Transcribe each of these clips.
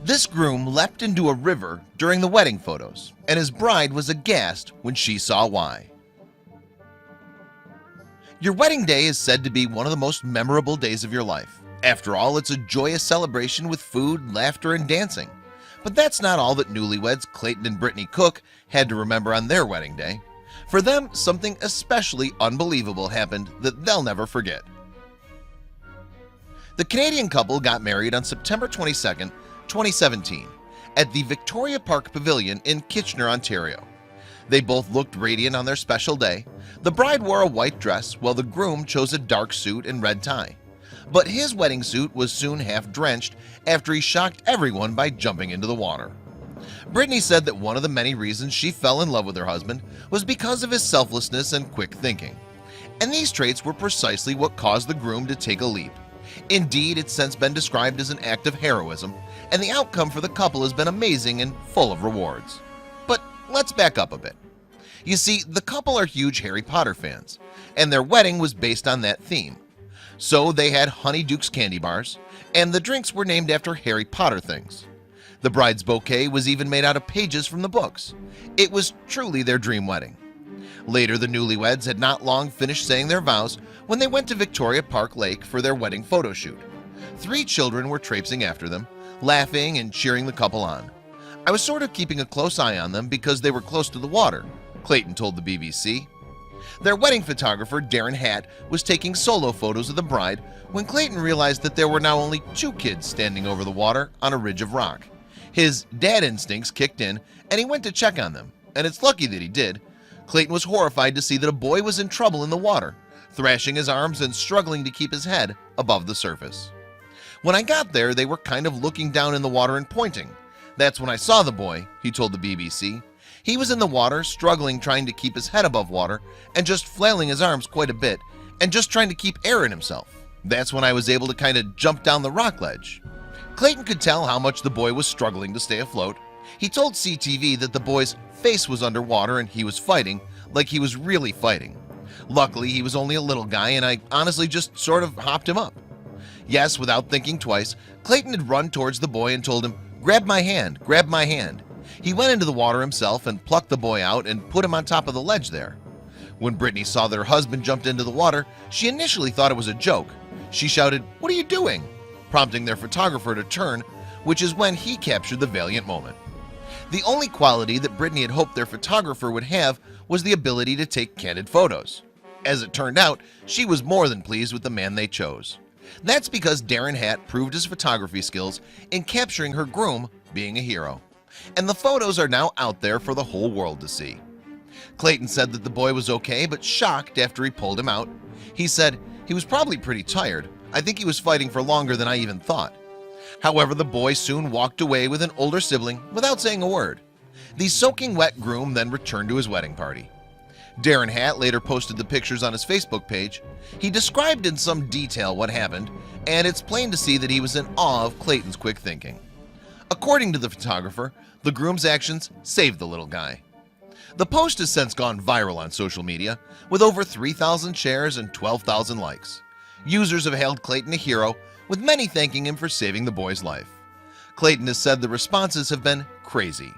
This groom leapt into a river during the wedding photos, and his bride was aghast when she saw why. Your wedding day is said to be one of the most memorable days of your life. After all, it's a joyous celebration with food, laughter, and dancing. But that's not all that newlyweds Clayton and Brittany Cook had to remember on their wedding day. For them, something especially unbelievable happened that they'll never forget. The Canadian couple got married on September 22nd, 2017 at the Victoria Park Pavilion in Kitchener, Ontario. They both looked radiant on their special day. The bride wore a white dress while the groom chose a dark suit and red tie. But his wedding suit was soon half drenched after he shocked everyone by jumping into the water. Brittany said that one of the many reasons she fell in love with her husband was because of his selflessness and quick thinking. And these traits were precisely what caused the groom to take a leap. Indeed, it's since been described as an act of heroism, and the outcome for the couple has been amazing and full of rewards. But let's back up a bit. You see, the couple are huge Harry Potter fans, and their wedding was based on that theme. So they had Honeyduke's candy bars, and the drinks were named after Harry Potter things. The bride's bouquet was even made out of pages from the books. It was truly their dream wedding. Later, the newlyweds had not long finished saying their vows when they went to Victoria Park Lake for their wedding photo shoot. 3 children were traipsing after them, laughing and cheering the couple on. I was sort of keeping a close eye on them because they were close to the water, Clayton told the BBC. Their wedding photographer, Darren Hatt, was taking solo photos of the bride when Clayton realized that there were now only 2 kids standing over the water on a ridge of rock. His dad instincts kicked in and he went to check on them, and it's lucky that he did. Clayton was horrified to see that a boy was in trouble in the water, thrashing his arms and struggling to keep his head above the surface. When I got there, they were kind of looking down in the water and pointing. That's when I saw the boy, he told the BBC. He was in the water, struggling, trying to keep his head above water and just flailing his arms quite a bit and just trying to keep air in himself. That's when I was able to kind of jump down the rock ledge. Clayton could tell how much the boy was struggling to stay afloat. He told CTV that the boy's face was underwater and he was fighting, like he was really fighting. Luckily, he was only a little guy and I honestly just sort of hopped him up. Yes, without thinking twice, Clayton had run towards the boy and told him, "Grab my hand, grab my hand." He went into the water himself and plucked the boy out and put him on top of the ledge there. When Brittany saw that her husband jumped into the water, she initially thought it was a joke. She shouted, "What are you doing?" prompting their photographer to turn, which is when he captured the valiant moment. The only quality that Brittany had hoped their photographer would have was the ability to take candid photos. As it turned out, she was more than pleased with the man they chose. That's because Darren Hatt proved his photography skills in capturing her groom being a hero. And the photos are now out there for the whole world to see. Clayton said that the boy was okay but shocked after he pulled him out. He said, "He was probably pretty tired. I think he was fighting for longer than I even thought." However, the boy soon walked away with an older sibling without saying a word. The soaking wet groom then returned to his wedding party. Darren Hatt later posted the pictures on his Facebook page. He described in some detail what happened, and it's plain to see that he was in awe of Clayton's quick thinking. According to the photographer, the groom's actions saved the little guy. The post has since gone viral on social media with over 3,000 shares and 12,000 likes. Users have hailed Clayton a hero, with many thanking him for saving the boy's life. Clayton has said the responses have been crazy.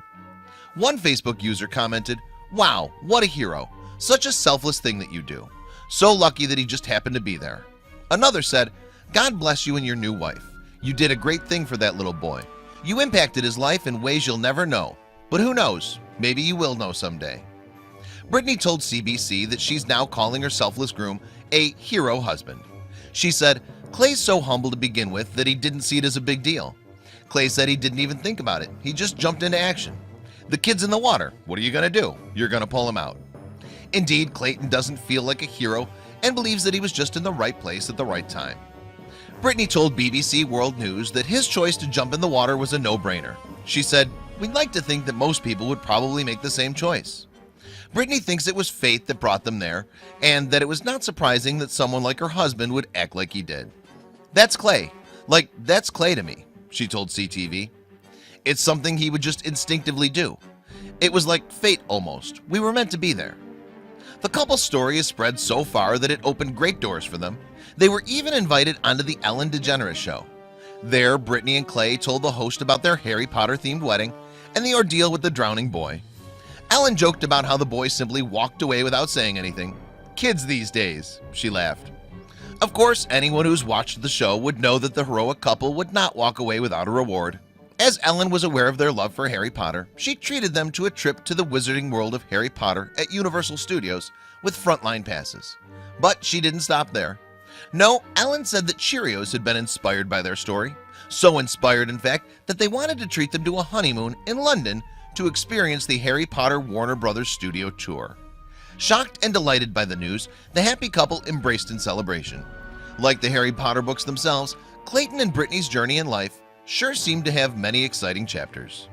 One Facebook user commented, "Wow, what a hero. Such a selfless thing that you do. So lucky that he just happened to be there." Another said, "God bless you and your new wife. You did a great thing for that little boy. You impacted his life in ways you'll never know. But who knows, maybe you will know someday." Brittany told CBC that she's now calling her selfless groom a hero husband. She said, "Clay's so humble to begin with that he didn't see it as a big deal. Clay said he didn't even think about it. He just jumped into action. The kid's in the water. What are you going to do? You're going to pull him out." Indeed, Clayton doesn't feel like a hero and believes that he was just in the right place at the right time. Brittany told BBC World News that his choice to jump in the water was a no-brainer. She said, "We'd like to think that most people would probably make the same choice." Brittany thinks it was fate that brought them there, and that it was not surprising that someone like her husband would act like he did. "That's Clay. Like, that's Clay to me," she told CTV. "It's something he would just instinctively do. It was like fate almost. We were meant to be there." The couple's story has spread so far that it opened great doors for them. They were even invited onto the Ellen DeGeneres show. There, Brittany and Clay told the host about their Harry Potter-themed wedding and the ordeal with the drowning boy. Ellen joked about how the boy simply walked away without saying anything. "Kids these days," she laughed. Of course, anyone who's watched the show would know that the heroic couple would not walk away without a reward. As Ellen was aware of their love for Harry Potter, she treated them to a trip to the Wizarding World of Harry Potter at Universal Studios with frontline passes. But she didn't stop there. No, Ellen said that Cheerios had been inspired by their story. So inspired, in fact, that they wanted to treat them to a honeymoon in London to experience the Harry Potter Warner Brothers studio tour. Shocked and delighted by the news, the happy couple embraced in celebration. Like the Harry Potter books themselves, Clayton and Brittany's journey in life sure seemed to have many exciting chapters.